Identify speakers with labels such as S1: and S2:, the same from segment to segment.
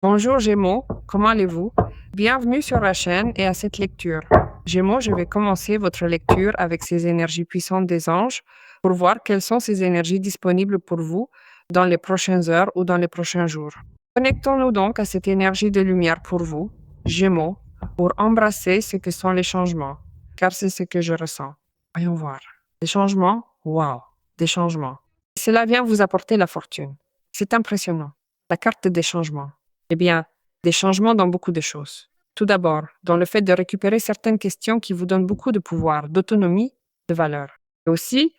S1: Bonjour Gémeaux, comment allez-vous? Bienvenue sur la chaîne et à cette lecture. Gémeaux, je vais commencer votre lecture avec ces énergies puissantes des anges pour voir quelles sont ces énergies disponibles pour vous dans les prochaines heures ou dans les prochains jours. Connectons-nous donc à cette énergie de lumière pour vous, Gémeaux, pour embrasser ce que sont les changements, car c'est ce que je ressens. Voyons voir. Des changements? Wow, des changements. Cela vient vous apporter la fortune. C'est impressionnant. La carte des changements. Eh bien, des changements dans beaucoup de choses. Tout d'abord, dans le fait de récupérer certaines questions qui vous donnent beaucoup de pouvoir, d'autonomie, de valeur. Et aussi,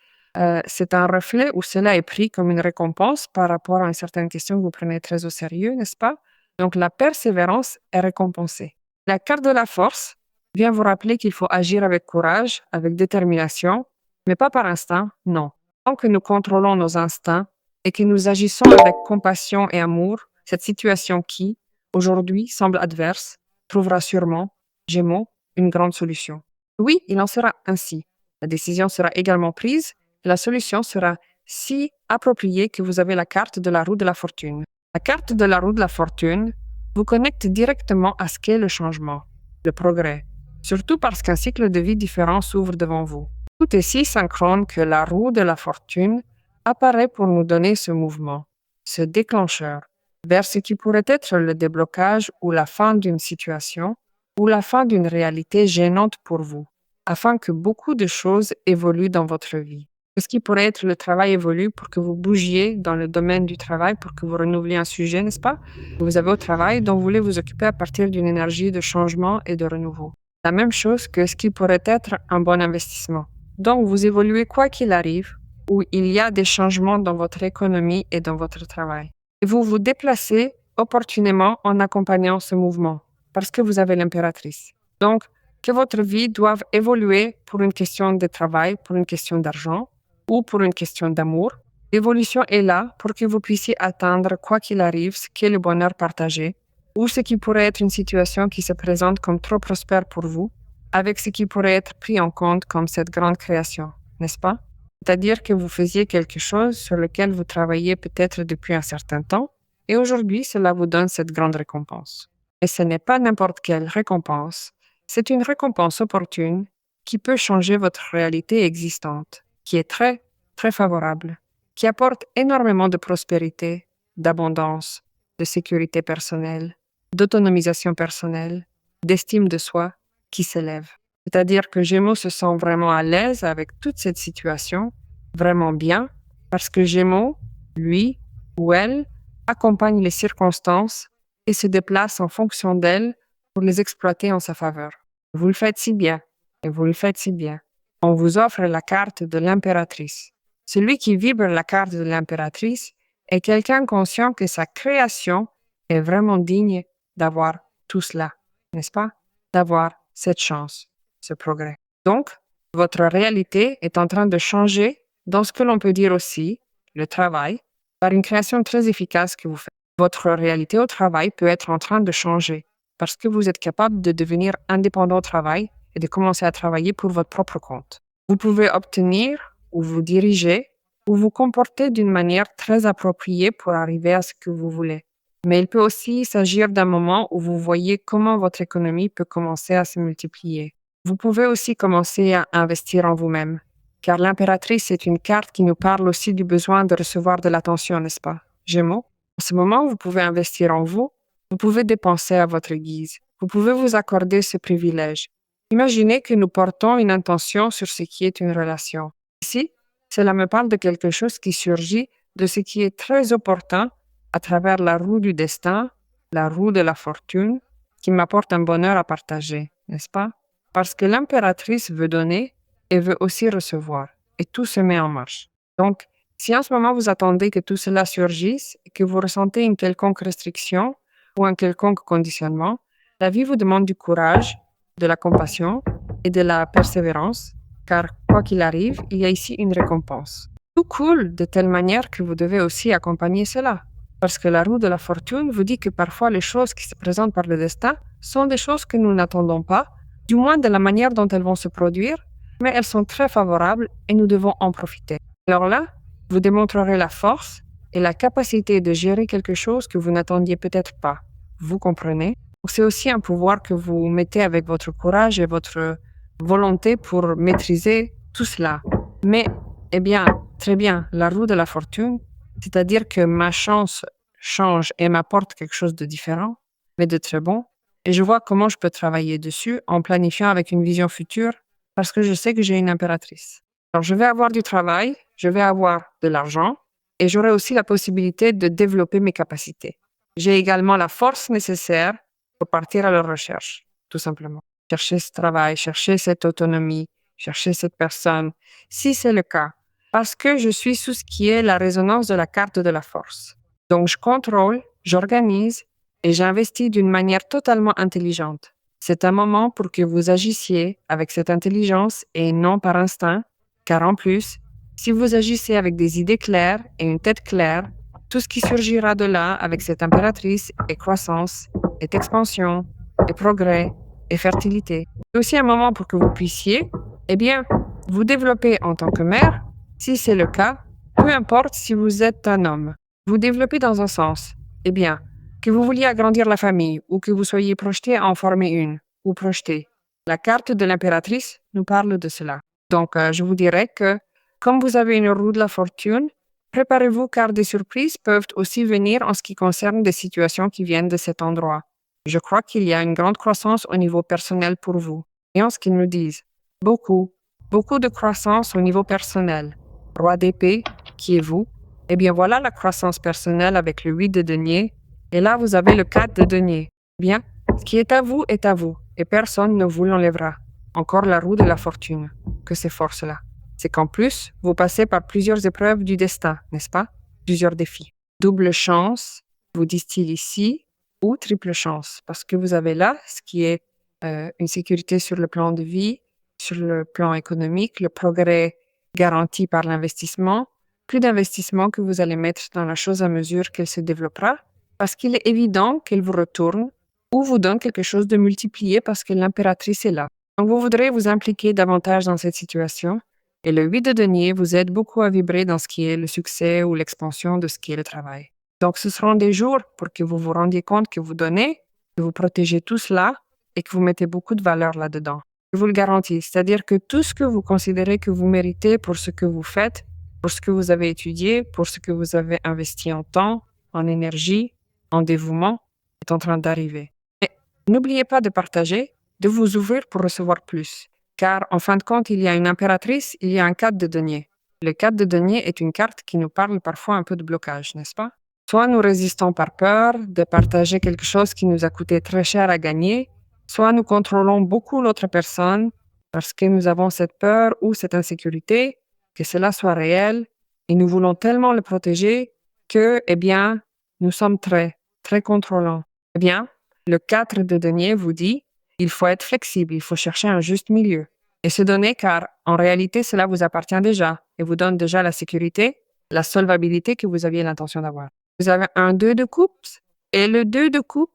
S1: c'est un reflet où cela est pris comme une récompense par rapport à une certaine question que vous prenez très au sérieux, n'est-ce pas? Donc, la persévérance est récompensée. La carte de la force vient vous rappeler qu'il faut agir avec courage, avec détermination, mais pas par instinct, non. Tant que nous contrôlons nos instincts et que nous agissons avec compassion et amour, cette situation qui, aujourd'hui, semble adverse, trouvera sûrement, Gémeaux, une grande solution. Oui, il en sera ainsi. La décision sera également prise et la solution sera si appropriée que vous avez la carte de la roue de la fortune. La carte de la roue de la fortune vous connecte directement à ce qu'est le changement, le progrès, surtout parce qu'un cycle de vie différent s'ouvre devant vous. Tout est si synchrone que la roue de la fortune apparaît pour nous donner ce mouvement, ce déclencheur, vers ce qui pourrait être le déblocage ou la fin d'une situation ou la fin d'une réalité gênante pour vous, afin que beaucoup de choses évoluent dans votre vie. Ce qui pourrait être le travail évolue pour que vous bougiez dans le domaine du travail, pour que vous renouveliez un sujet, n'est-ce pas? Vous avez au travail dont vous voulez vous occuper à partir d'une énergie de changement et de renouveau. La même chose que ce qui pourrait être un bon investissement. Donc, vous évoluez quoi qu'il arrive, où il y a des changements dans votre économie et dans votre travail. Et vous vous déplacez opportunément en accompagnant ce mouvement, parce que vous avez l'impératrice. Donc, que votre vie doive évoluer pour une question de travail, pour une question d'argent ou pour une question d'amour, l'évolution est là pour que vous puissiez atteindre, quoi qu'il arrive, ce qu'est le bonheur partagé ou ce qui pourrait être une situation qui se présente comme trop prospère pour vous, avec ce qui pourrait être pris en compte comme cette grande création, n'est-ce pas? C'est-à-dire que vous faisiez quelque chose sur lequel vous travailliez peut-être depuis un certain temps, et aujourd'hui, cela vous donne cette grande récompense. Et ce n'est pas n'importe quelle récompense, c'est une récompense opportune qui peut changer votre réalité existante, qui est très, très favorable, qui apporte énormément de prospérité, d'abondance, de sécurité personnelle, d'autonomisation personnelle, d'estime de soi qui s'élève. C'est-à-dire que Gémeaux se sent vraiment à l'aise avec toute cette situation, vraiment bien, parce que Gémeaux, lui ou elle, accompagne les circonstances et se déplace en fonction d'elles pour les exploiter en sa faveur. Vous le faites si bien, et vous le faites si bien. On vous offre la carte de l'impératrice. Celui qui vibre la carte de l'impératrice est quelqu'un conscient que sa création est vraiment digne d'avoir tout cela, n'est-ce pas? D'avoir cette chance, ce progrès. Donc, votre réalité est en train de changer dans ce que l'on peut dire aussi, le travail, par une création très efficace que vous faites. Votre réalité au travail peut être en train de changer parce que vous êtes capable de devenir indépendant au travail et de commencer à travailler pour votre propre compte. Vous pouvez obtenir ou vous diriger ou vous comporter d'une manière très appropriée pour arriver à ce que vous voulez. Mais il peut aussi s'agir d'un moment où vous voyez comment votre économie peut commencer à se multiplier. Vous pouvez aussi commencer à investir en vous-même, car l'impératrice est une carte qui nous parle aussi du besoin de recevoir de l'attention, n'est-ce pas, Gémeaux? En ce moment, vous pouvez investir en vous, vous pouvez dépenser à votre guise, vous pouvez vous accorder ce privilège. Imaginez que nous portons une intention sur ce qui est une relation. Ici, cela me parle de quelque chose qui surgit de ce qui est très opportun à travers la roue du destin, la roue de la fortune, qui m'apporte un bonheur à partager, n'est-ce pas? Parce que l'impératrice veut donner et veut aussi recevoir, et tout se met en marche. Donc, si en ce moment vous attendez que tout cela surgisse et que vous ressentez une quelconque restriction ou un quelconque conditionnement, la vie vous demande du courage, de la compassion et de la persévérance, car quoi qu'il arrive, il y a ici une récompense. Tout coule de telle manière que vous devez aussi accompagner cela. Parce que la roue de la fortune vous dit que parfois les choses qui se présentent par le destin sont des choses que nous n'attendons pas, du moins de la manière dont elles vont se produire, mais elles sont très favorables et nous devons en profiter. Alors là, vous démontrerez la force et la capacité de gérer quelque chose que vous n'attendiez peut-être pas. vous comprenez. C'est aussi un pouvoir que vous mettez avec votre courage et votre volonté pour maîtriser tout cela. Mais, eh bien, très bien, la roue de la fortune, c'est-à-dire que ma chance change et m'apporte quelque chose de différent, mais de très bon. Et je vois comment je peux travailler dessus en planifiant avec une vision future parce que je sais que j'ai une impératrice. Alors, je vais avoir du travail, je vais avoir de l'argent et j'aurai aussi la possibilité de développer mes capacités. J'ai également la force nécessaire pour partir à la recherche, tout simplement. Chercher ce travail, chercher cette autonomie, chercher cette personne, si c'est le cas, parce que je suis sous ce qui est la résonance de la carte de la force. Donc, je contrôle, j'organise et j'investis d'une manière totalement intelligente. C'est un moment pour que vous agissiez avec cette intelligence et non par instinct, car en plus, si vous agissez avec des idées claires et une tête claire, tout ce qui surgira de là avec cette impératrice est croissance, est expansion, est progrès, et fertilité. C'est aussi un moment pour que vous puissiez, eh bien, vous développer en tant que mère, si c'est le cas, peu importe si vous êtes un homme. Vous développez dans un sens, eh bien, que vous vouliez agrandir la famille ou que vous soyez projeté à en former une ou projeté. La carte de l'impératrice nous parle de cela. Donc, je vous dirais que, comme vous avez une roue de la fortune, préparez-vous car des surprises peuvent aussi venir en ce qui concerne des situations qui viennent de cet endroit. Je crois qu'il y a une grande croissance au niveau personnel pour vous. Et en ce qu'ils nous disent, beaucoup de croissance au niveau personnel. Roi d'épée, qui est vous? Eh bien voilà la croissance personnelle avec le 8 de denier. Et là, vous avez le 4 de denier. Bien, ce qui est à vous, et personne ne vous l'enlèvera. Encore la roue de la fortune. Que c'est fort cela. C'est qu'en plus, vous passez par plusieurs épreuves du destin, n'est-ce pas? Plusieurs défis. Double chance, vous disent-ils ici, ou triple chance, parce que vous avez là ce qui est une sécurité sur le plan de vie, sur le plan économique, le progrès garanti par l'investissement, plus d'investissement que vous allez mettre dans la chose à mesure qu'elle se développera, parce qu'il est évident qu'elle vous retourne ou vous donne quelque chose de multiplié parce que l'impératrice est là. Donc vous voudrez vous impliquer davantage dans cette situation et le 8 de denier vous aide beaucoup à vibrer dans ce qui est le succès ou l'expansion de ce qui est le travail. Donc, ce seront des jours pour que vous vous rendiez compte que vous donnez, que vous protégez tout cela et que vous mettez beaucoup de valeur là-dedans. Je vous le garantis, c'est-à-dire que tout ce que vous considérez que vous méritez pour ce que vous faites, pour ce que vous avez étudié, pour ce que vous avez investi en temps, en énergie, en dévouement, est en train d'arriver. Mais n'oubliez pas de partager, de vous ouvrir pour recevoir plus. Car, en fin de compte, il y a une impératrice, il y a un 4 de denier. Le 4 de denier est une carte qui nous parle parfois un peu de blocage, n'est-ce pas? Soit nous résistons par peur de partager quelque chose qui nous a coûté très cher à gagner, soit nous contrôlons beaucoup l'autre personne parce que nous avons cette peur ou cette insécurité que cela soit réel et nous voulons tellement le protéger que, eh bien, nous sommes très, très contrôlants. Eh bien, le 4 de denier vous dit, il faut être flexible, il faut chercher un juste milieu et se donner car, en réalité, cela vous appartient déjà et vous donne déjà la sécurité, la solvabilité que vous aviez l'intention d'avoir. Vous avez un 2 de coupe et le 2 de coupe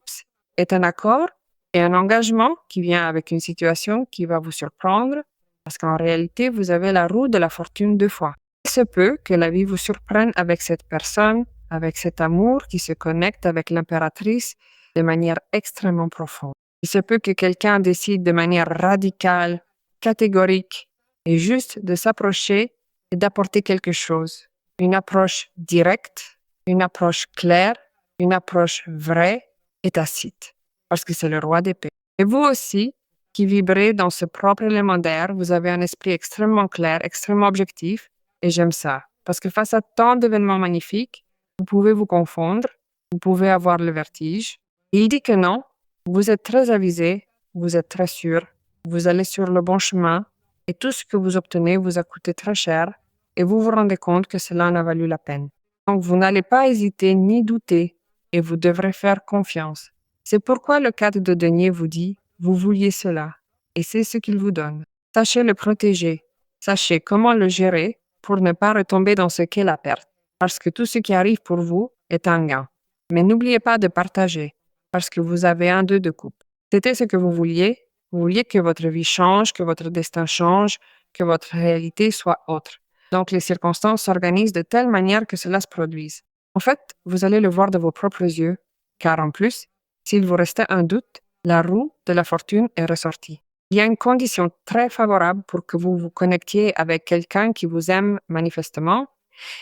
S1: est un accord et un engagement qui vient avec une situation qui va vous surprendre parce qu'en réalité, vous avez la roue de la fortune 2 fois. Il se peut que la vie vous surprenne avec cette personne, avec cet amour qui se connecte avec l'impératrice de manière extrêmement profonde. Il se peut que quelqu'un décide de manière radicale, catégorique et juste de s'approcher et d'apporter quelque chose. Une approche directe, une approche claire, une approche vraie et tacite, parce que c'est le roi d'épée. Et vous aussi, qui vibrez dans ce propre élément d'air, vous avez un esprit extrêmement clair, extrêmement objectif, et j'aime ça, parce que face à tant d'événements magnifiques, vous pouvez vous confondre, vous pouvez avoir le vertige. Et il dit que non, vous êtes très avisé, vous êtes très sûr, vous allez sur le bon chemin, et tout ce que vous obtenez vous a coûté très cher, et vous vous rendez compte que cela en a valu la peine. Donc, vous n'allez pas hésiter ni douter et vous devrez faire confiance. C'est pourquoi le 4 de denier vous dit, vous vouliez cela et c'est ce qu'il vous donne. Sachez le protéger. Sachez comment le gérer pour ne pas retomber dans ce qu'est la perte. Parce que tout ce qui arrive pour vous est un gain. Mais n'oubliez pas de partager parce que vous avez un 2 de coupe. C'était ce que vous vouliez. Vous vouliez que votre vie change, que votre destin change, que votre réalité soit autre. Donc, les circonstances s'organisent de telle manière que cela se produise. En fait, vous allez le voir de vos propres yeux, car en plus, S'il vous restait un doute, la roue de la fortune est ressortie. Il y a une condition très favorable pour que vous vous connectiez avec quelqu'un qui vous aime manifestement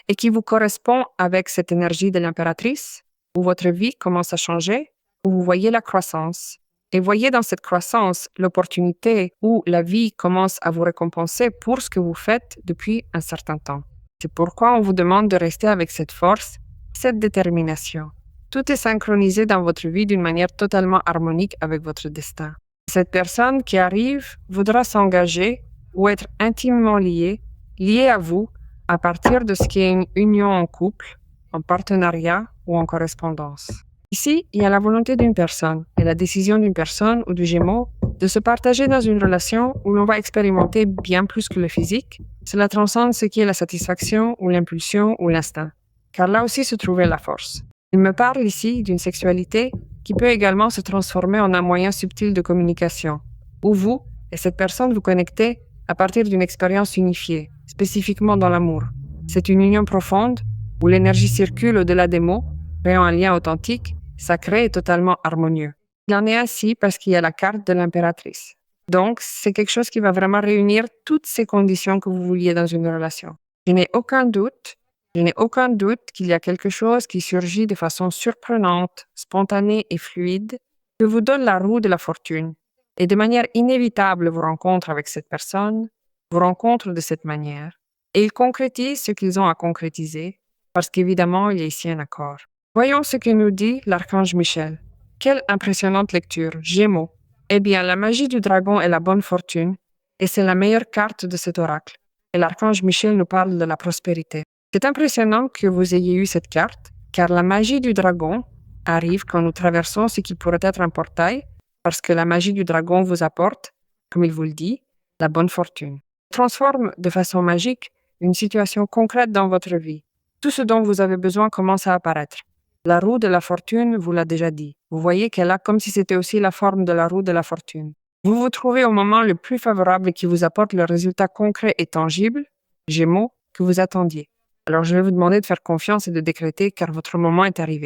S1: et qui vous correspond avec cette énergie de l'impératrice, où votre vie commence à changer, où vous voyez la croissance. Et voyez dans cette croissance l'opportunité où la vie commence à vous récompenser pour ce que vous faites depuis un certain temps. C'est pourquoi on vous demande de rester avec cette force, cette détermination. Tout est synchronisé dans votre vie d'une manière totalement harmonique avec votre destin. Cette personne qui arrive voudra s'engager ou être intimement liée à vous à partir de ce qui est une union en couple, en partenariat ou en correspondance. Ici, il y a la volonté d'une personne et la décision d'une personne ou du Gémeaux de se partager dans une relation où l'on va expérimenter bien plus que le physique. Cela transcende ce qui est la satisfaction ou l'impulsion ou l'instinct, car là aussi se trouvait la force. Il me parle ici d'une sexualité qui peut également se transformer en un moyen subtil de communication, où vous et cette personne vous connectez à partir d'une expérience unifiée, spécifiquement dans l'amour. C'est une union profonde où l'énergie circule au-delà des mots, créant un lien authentique, sacré et totalement harmonieux. Il en est ainsi parce qu'il y a la carte de l'impératrice. Donc, c'est quelque chose qui va vraiment réunir toutes ces conditions que vous vouliez dans une relation. Je n'ai aucun doute qu'il y a quelque chose qui surgit de façon surprenante, spontanée et fluide, que vous donne la roue de la fortune. Et de manière inévitable, vos rencontres avec cette personne, vous rencontrent de cette manière. Et ils concrétisent ce qu'ils ont à concrétiser, parce qu'évidemment, il y a ici un accord. Voyons ce que nous dit l'archange Michel. Quelle impressionnante lecture, Gémeaux. Eh bien, la magie du dragon est la bonne fortune, et c'est la meilleure carte de cet oracle. Et l'archange Michel nous parle de la prospérité. C'est impressionnant que vous ayez eu cette carte, car la magie du dragon arrive quand nous traversons ce qui pourrait être un portail, parce que la magie du dragon vous apporte, comme il vous le dit, la bonne fortune. Transforme de façon magique une situation concrète dans votre vie. Tout ce dont vous avez besoin commence à apparaître. La roue de la fortune vous l'a déjà dit. Vous voyez qu'elle a comme si c'était aussi la forme de la roue de la fortune. Vous vous trouvez au moment le plus favorable qui vous apporte le résultat concret et tangible, Gémeaux, que vous attendiez. Alors je vais vous demander de faire confiance et de décréter car votre moment est arrivé.